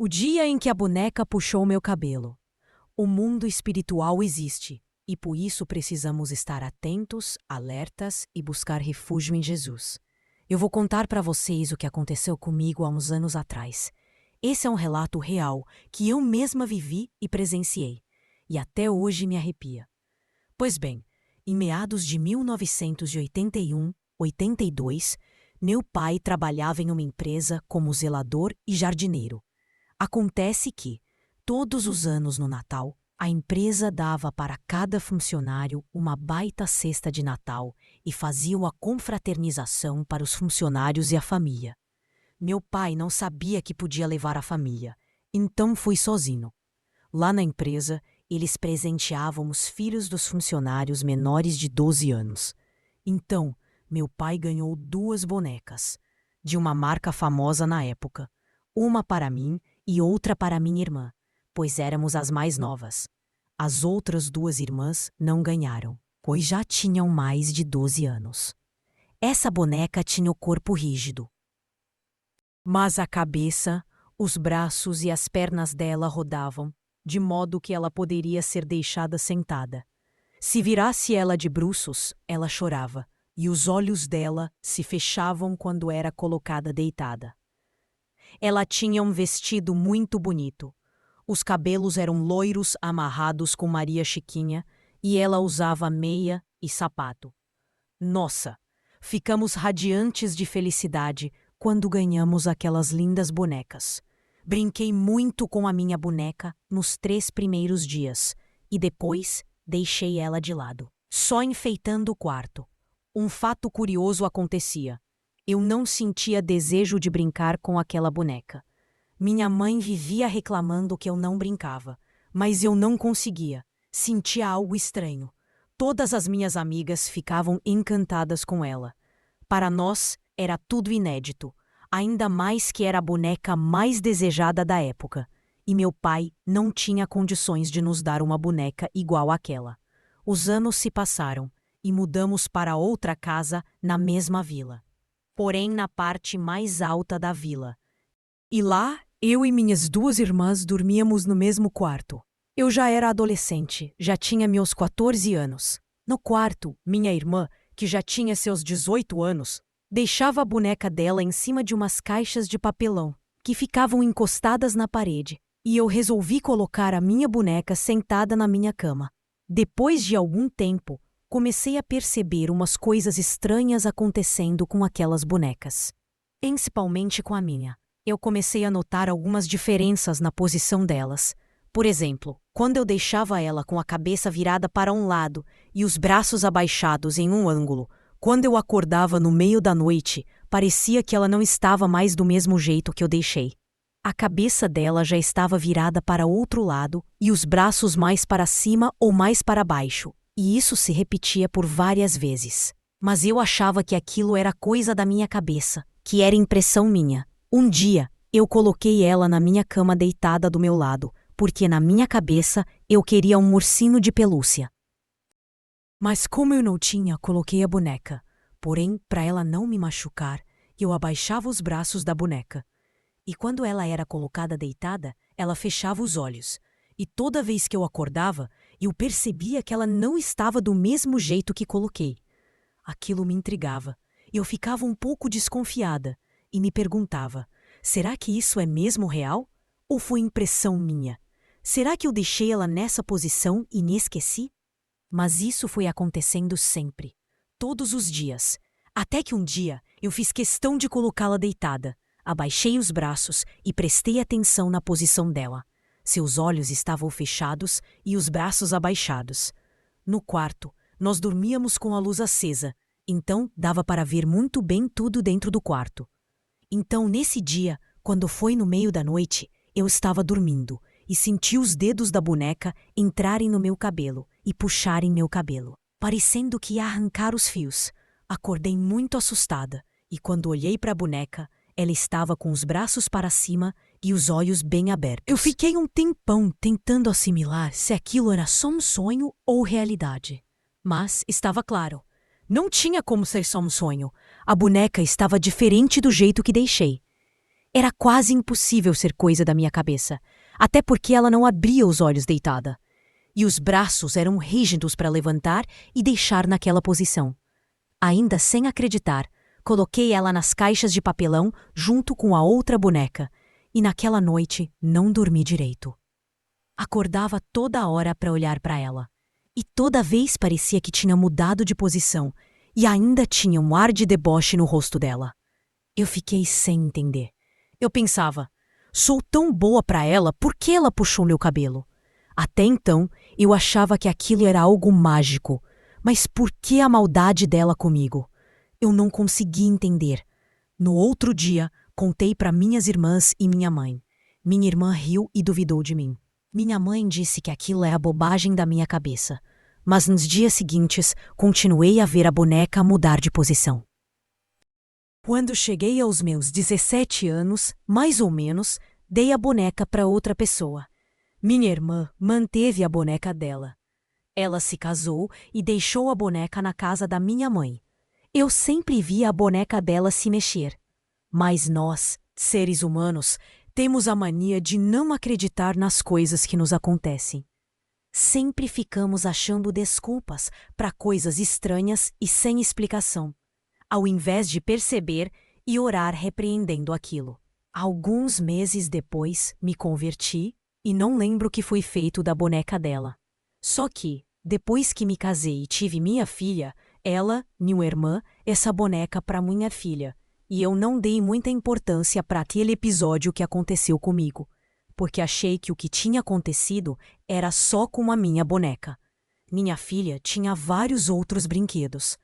O dia em que a boneca puxou meu cabelo. O mundo espiritual existe, e por isso precisamos estar atentos, alertas e buscar refúgio em Jesus. Eu vou contar para vocês o que aconteceu comigo há uns anos atrás. Esse é um relato real que eu mesma vivi e presenciei, e até hoje me arrepia. Pois bem, em meados de 1981, 82, meu pai trabalhava em uma empresa como zelador e jardineiro. Acontece que, todos os anos no Natal, a empresa dava para cada funcionário uma baita cesta de Natal e fazia uma confraternização para os funcionários e a família. Meu pai não sabia que podia levar a família, então fui sozinho. Lá na empresa, eles presenteavam os filhos dos funcionários menores de 12 anos. Então, meu pai ganhou 2 bonecas, de uma marca famosa na época, uma para mim e outra para minha irmã, pois éramos as mais novas. As outras 2 irmãs não ganharam, pois já tinham mais de 12 anos. Essa boneca tinha o corpo rígido, mas a cabeça, os braços e as pernas dela rodavam, de modo que ela poderia ser deixada sentada. Se virasse ela de bruços, ela chorava, e os olhos dela se fechavam quando era colocada deitada. Ela tinha um vestido muito bonito. Os cabelos eram loiros amarrados com Maria Chiquinha e ela usava meia e sapato. Nossa, ficamos radiantes de felicidade quando ganhamos aquelas lindas bonecas. Brinquei muito com a minha boneca nos 3 primeiros dias e depois deixei ela de lado, só enfeitando o quarto. Um fato curioso acontecia. Eu não sentia desejo de brincar com aquela boneca. Minha mãe vivia reclamando que eu não brincava, mas eu não conseguia. Sentia algo estranho. Todas as minhas amigas ficavam encantadas com ela. Para nós, era tudo inédito, ainda mais que era a boneca mais desejada da época. E meu pai não tinha condições de nos dar uma boneca igual àquela. Os anos se passaram e mudamos para outra casa na mesma vila, porém na parte mais alta da vila. E lá, eu e minhas 2 irmãs dormíamos no mesmo quarto. Eu já era adolescente, já tinha meus 14 anos. No quarto, minha irmã, que já tinha seus 18 anos, deixava a boneca dela em cima de umas caixas de papelão, que ficavam encostadas na parede, e eu resolvi colocar a minha boneca sentada na minha cama. Depois de algum tempo, comecei a perceber umas coisas estranhas acontecendo com aquelas bonecas, principalmente com a minha. Eu comecei a notar algumas diferenças na posição delas. Por exemplo, quando eu deixava ela com a cabeça virada para um lado e os braços abaixados em um ângulo, quando eu acordava no meio da noite, parecia que ela não estava mais do mesmo jeito que eu deixei. A cabeça dela já estava virada para outro lado e os braços mais para cima ou mais para baixo, e isso se repetia por várias vezes. Mas eu achava que aquilo era coisa da minha cabeça, que era impressão minha. Um dia, eu coloquei ela na minha cama deitada do meu lado, porque na minha cabeça eu queria um ursinho de pelúcia. Mas como eu não tinha, coloquei a boneca. Porém, para ela não me machucar, eu abaixava os braços da boneca. E quando ela era colocada deitada, ela fechava os olhos. E toda vez que eu acordava, eu percebia que ela não estava do mesmo jeito que coloquei. Aquilo me intrigava. Eu ficava um pouco desconfiada e me perguntava, será que isso é mesmo real? Ou foi impressão minha? Será que eu deixei ela nessa posição e me esqueci? Mas isso foi acontecendo sempre, todos os dias, até que um dia eu fiz questão de colocá-la deitada. Abaixei os braços e prestei atenção na posição dela. Seus olhos estavam fechados e os braços abaixados. No quarto, nós dormíamos com a luz acesa, então dava para ver muito bem tudo dentro do quarto. Então, nesse dia, quando foi no meio da noite, eu estava dormindo e senti os dedos da boneca entrarem no meu cabelo e puxarem meu cabelo, parecendo que ia arrancar os fios. Acordei muito assustada e quando olhei para a boneca, ela estava com os braços para cima e os olhos bem abertos. Eu fiquei um tempão tentando assimilar se aquilo era só um sonho ou realidade. Mas estava claro. Não tinha como ser só um sonho. A boneca estava diferente do jeito que deixei. Era quase impossível ser coisa da minha cabeça, até porque ela não abria os olhos deitada. E os braços eram rígidos para levantar e deixar naquela posição. Ainda sem acreditar, coloquei ela nas caixas de papelão junto com a outra boneca, e naquela noite não dormi direito. Acordava toda hora para olhar para ela, e toda vez parecia que tinha mudado de posição, e ainda tinha um ar de deboche no rosto dela. Eu fiquei sem entender. Eu pensava, sou tão boa para ela, por que ela puxou meu cabelo? Até então, eu achava que aquilo era algo mágico, mas por que a maldade dela comigo? Eu não conseguia entender. No outro dia, contei para minhas irmãs e minha mãe. Minha irmã riu e duvidou de mim. Minha mãe disse que aquilo é a bobagem da minha cabeça, mas nos dias seguintes continuei a ver a boneca mudar de posição. Quando cheguei aos meus 17 anos, mais ou menos, dei a boneca para outra pessoa. Minha irmã manteve a boneca dela. Ela se casou e deixou a boneca na casa da minha mãe. Eu sempre via a boneca dela se mexer. Mas nós, seres humanos, temos a mania de não acreditar nas coisas que nos acontecem. Sempre ficamos achando desculpas para coisas estranhas e sem explicação, ao invés de perceber e orar repreendendo aquilo. Alguns meses depois, me converti e não lembro o que foi feito da boneca dela. Só que, depois que me casei e tive minha filha, ela, minha irmã, essa boneca para minha filha. E eu não dei muita importância para aquele episódio que aconteceu comigo, porque achei que o que tinha acontecido era só com a minha boneca. Minha filha tinha vários outros brinquedos.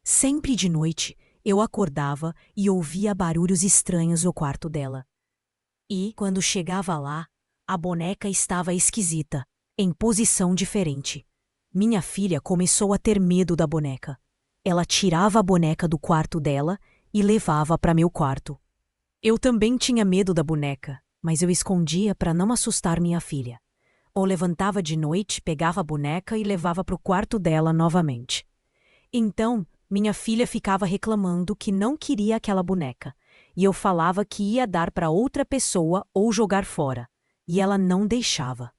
Sempre de noite, eu acordava e ouvia barulhos estranhos no quarto dela. E, quando chegava lá, a boneca estava esquisita, em posição diferente. Minha filha começou a ter medo da boneca. Ela tirava a boneca do quarto dela e levava para meu quarto. Eu também tinha medo da boneca, mas eu escondia para não assustar minha filha. Ou levantava de noite, pegava a boneca e levava para o quarto dela novamente. Então, minha filha ficava reclamando que não queria aquela boneca, e eu falava que ia dar para outra pessoa ou jogar fora, e ela não deixava.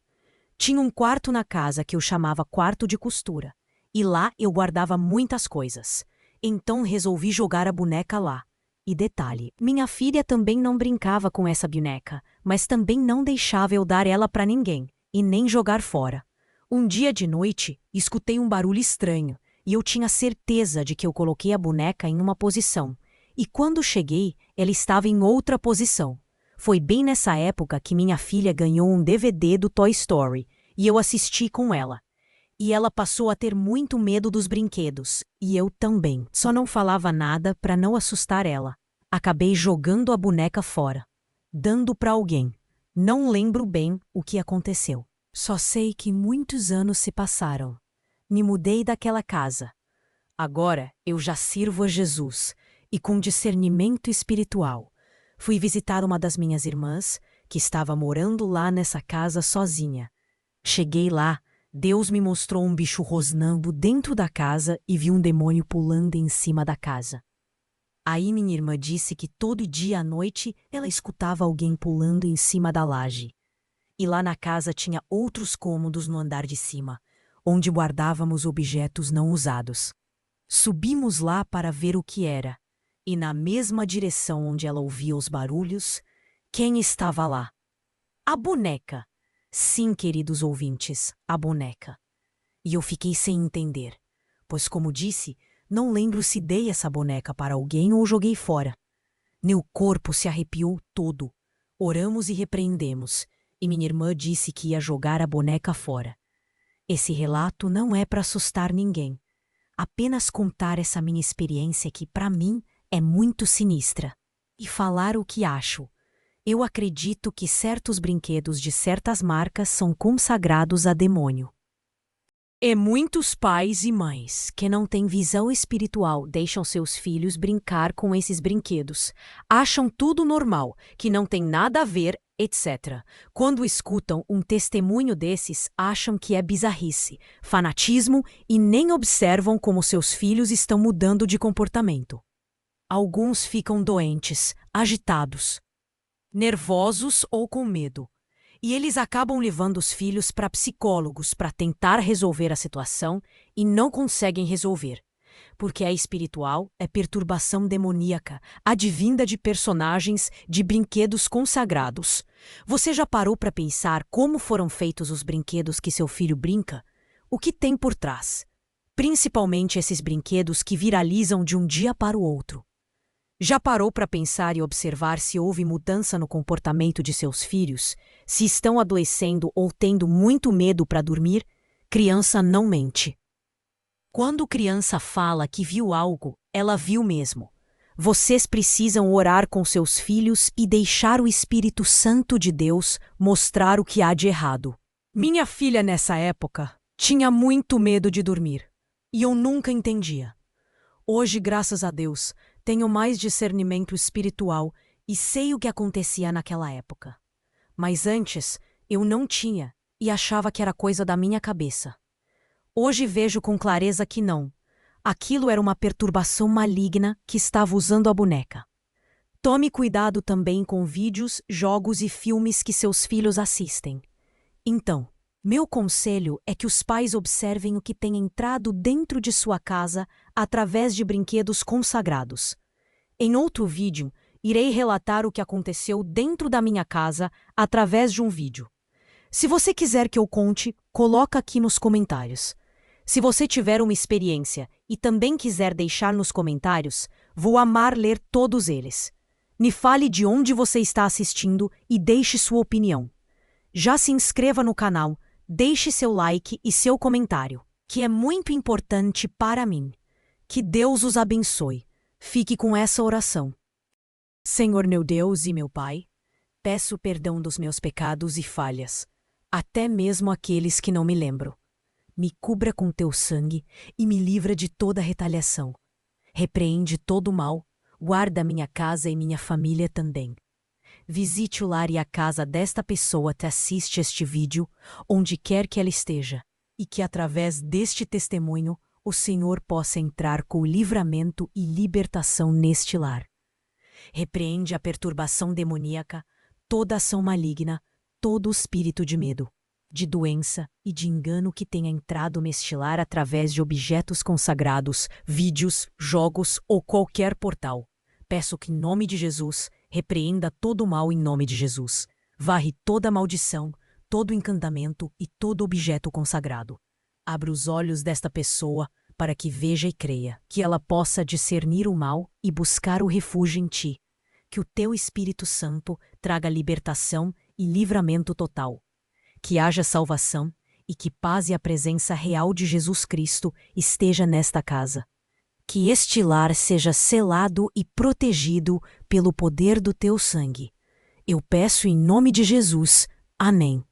Tinha um quarto na casa que eu chamava quarto de costura, e lá eu guardava muitas coisas. Então resolvi jogar a boneca lá. E detalhe, minha filha também não brincava com essa boneca, mas também não deixava eu dar ela para ninguém, e nem jogar fora. Um dia de noite, escutei um barulho estranho, e eu tinha certeza de que eu coloquei a boneca em uma posição. E quando cheguei, ela estava em outra posição. Foi bem nessa época que minha filha ganhou um DVD do Toy Story, e eu assisti com ela. E ela passou a ter muito medo dos brinquedos, e eu também. Só não falava nada para não assustar ela. Acabei jogando a boneca fora, dando para alguém. Não lembro bem o que aconteceu. Só sei que muitos anos se passaram. Me mudei daquela casa. Agora eu já sirvo a Jesus, e com discernimento espiritual, fui visitar uma das minhas irmãs, que estava morando lá nessa casa sozinha. Cheguei lá, Deus me mostrou um bicho rosnando dentro da casa e vi um demônio pulando em cima da casa. Aí minha irmã disse que todo dia à noite ela escutava alguém pulando em cima da laje. E lá na casa tinha outros cômodos no andar de cima, onde guardávamos objetos não usados. Subimos lá para ver o que era, e na mesma direção onde ela ouvia os barulhos, quem estava lá? A boneca! Sim, queridos ouvintes, a boneca. E eu fiquei sem entender, pois, como disse, não lembro se dei essa boneca para alguém ou joguei fora. Meu corpo se arrepiou todo. Oramos e repreendemos, e minha irmã disse que ia jogar a boneca fora. Esse relato não é para assustar ninguém, apenas contar essa minha experiência que, para mim, é muito sinistra. E falar o que acho. Eu acredito que certos brinquedos de certas marcas são consagrados a demônio. E muitos pais e mães que não têm visão espiritual deixam seus filhos brincar com esses brinquedos. Acham tudo normal, que não tem nada a ver, etc. Quando escutam um testemunho desses, acham que é bizarrice, fanatismo e nem observam como seus filhos estão mudando de comportamento. Alguns ficam doentes, agitados. nervosos ou com medo. E eles acabam levando os filhos para psicólogos para tentar resolver a situação e não conseguem resolver. Porque é espiritual, é perturbação demoníaca, advinda de personagens de brinquedos consagrados. Você já parou para pensar como foram feitos os brinquedos que seu filho brinca? O que tem por trás? Principalmente esses brinquedos que viralizam de um dia para o outro. Já parou para pensar e observar se houve mudança no comportamento de seus filhos? Se estão adoecendo ou tendo muito medo para dormir? Criança não mente. Quando criança fala que viu algo, ela viu mesmo. Vocês precisam orar com seus filhos e deixar o Espírito Santo de Deus mostrar o que há de errado. Minha filha, nessa época, tinha muito medo de dormir. E eu nunca entendia. Hoje, graças a Deus, tenho mais discernimento espiritual e sei o que acontecia naquela época. Mas antes, eu não tinha e achava que era coisa da minha cabeça. Hoje vejo com clareza que não. Aquilo era uma perturbação maligna que estava usando a boneca. Tome cuidado também com vídeos, jogos e filmes que seus filhos assistem. Então, meu conselho é que os pais observem o que tem entrado dentro de sua casa através de brinquedos consagrados. Em outro vídeo, irei relatar o que aconteceu dentro da minha casa através de um vídeo. Se você quiser que eu conte, coloca aqui nos comentários. Se você tiver uma experiência e também quiser deixar nos comentários, vou amar ler todos eles. Me fale de onde você está assistindo e deixe sua opinião. Já se inscreva no canal, deixe seu like e seu comentário, que é muito importante para mim. Que Deus os abençoe. Fique com essa oração. Senhor meu Deus e meu Pai, peço perdão dos meus pecados e falhas, até mesmo aqueles que não me lembro. Me cubra com teu sangue e me livra de toda retaliação. Repreende todo o mal, guarda minha casa e minha família também. Visite o lar e a casa desta pessoa que assiste este vídeo, onde quer que ela esteja, e que através deste testemunho o Senhor possa entrar com livramento e libertação neste lar. Repreende a perturbação demoníaca, toda ação maligna, todo espírito de medo, de doença e de engano que tenha entrado neste lar através de objetos consagrados, vídeos, jogos ou qualquer portal. Peço que, em nome de Jesus, repreenda todo o mal em nome de Jesus. Varre toda maldição, todo encantamento e todo objeto consagrado. Abra os olhos desta pessoa para que veja e creia, que ela possa discernir o mal e buscar o refúgio em ti. Que o teu Espírito Santo traga libertação e livramento total. Que haja salvação e que paz e a presença real de Jesus Cristo esteja nesta casa. Que este lar seja selado e protegido pelo poder do teu sangue. Eu peço em nome de Jesus. Amém.